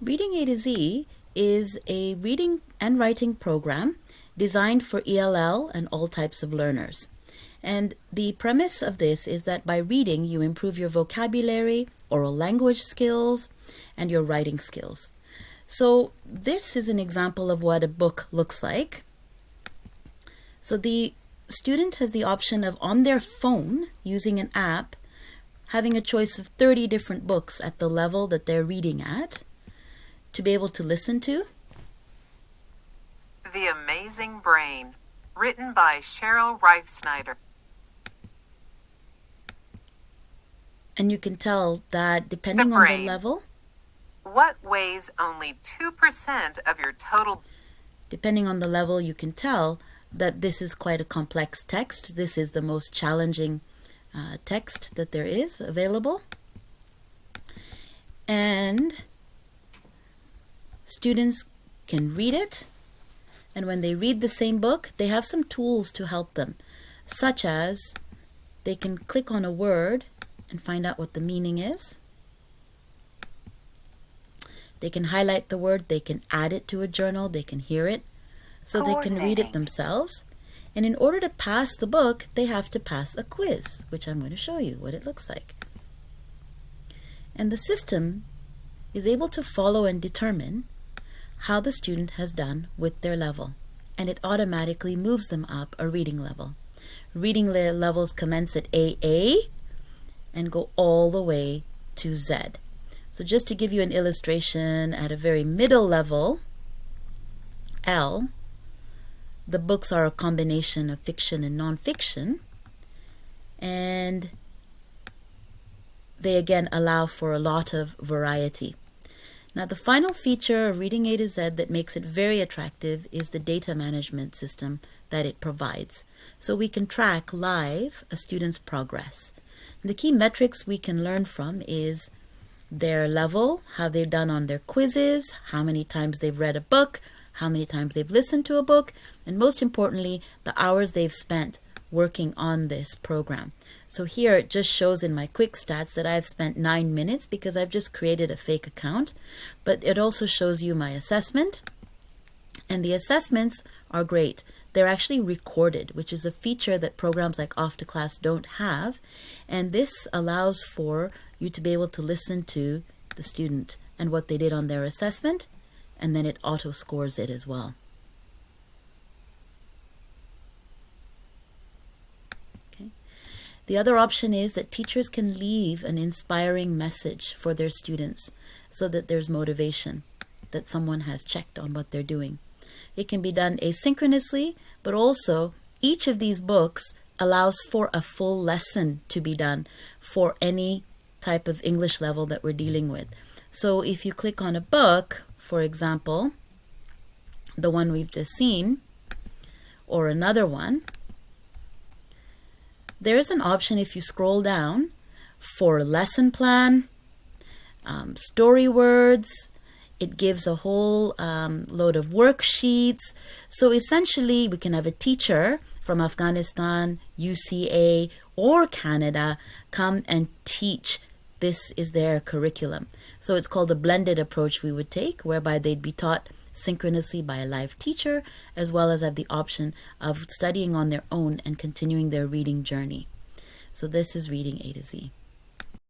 Reading A to Z is a reading and writing program designed for ELL and all types of learners. And the premise of this is that by reading, you improve your vocabulary, oral language skills, and your writing skills. So this is an example of what a book looks like. So the student has the option of, on their phone, using an app, having a choice of 30 different books at the level that they're reading at, to be able to listen to. The Amazing Brain, written by Cheryl Reifsnyder. And you can tell that depending on the level, what weighs only 2% of your total. Depending on the level, you can tell that this is quite a complex text. This is the most challenging text that there is available. And students can read it, and when they read the same book, they have some tools to help them, such as they can click on a word and find out what the meaning is. They can highlight the word, they can add it to a journal, they can hear it, so they can read it themselves. And in order to pass the book, they have to pass a quiz, which I'm going to show you what it looks like. And the system is able to follow and determine how the student has done with their level, and it automatically moves them up a reading level. Reading levels commence at AA and go all the way to Z. So just to give you an illustration, at a very middle level, L, the books are a combination of fiction and non-fiction, and they again allow for a lot of variety. Now, the final feature of Reading A to Z that makes it very attractive is the data management system that it provides. So we can track live a student's progress. And the key metrics we can learn from is their level, how they've done on their quizzes, how many times they've read a book, how many times they've listened to a book, and most importantly, the hours they've spent working on this program. So here it just shows in my quick stats that I've spent 9 minutes because I've just created a fake account, but it also shows you my assessment, and the assessments are great. They're actually recorded, which is a feature that programs like Off2Class don't have, and this allows for you to be able to listen to the student and what they did on their assessment, and then it auto scores it as well. The other option is that teachers can leave an inspiring message for their students so that there's motivation, that someone has checked on what they're doing. It can be done asynchronously, but also each of these books allows for a full lesson to be done for any type of English level that we're dealing with. So if you click on a book, for example, the one we've just seen, or another one, there is an option if you scroll down for lesson plan, story words. It gives a whole load of worksheets. So essentially, we can have a teacher from Afghanistan, UCA, or Canada come and teach. This is their curriculum. So it's called a blended approach we would take, whereby they'd be taught synchronously by a live teacher, as well as have the option of studying on their own and continuing their reading journey. So this is Reading A to Z.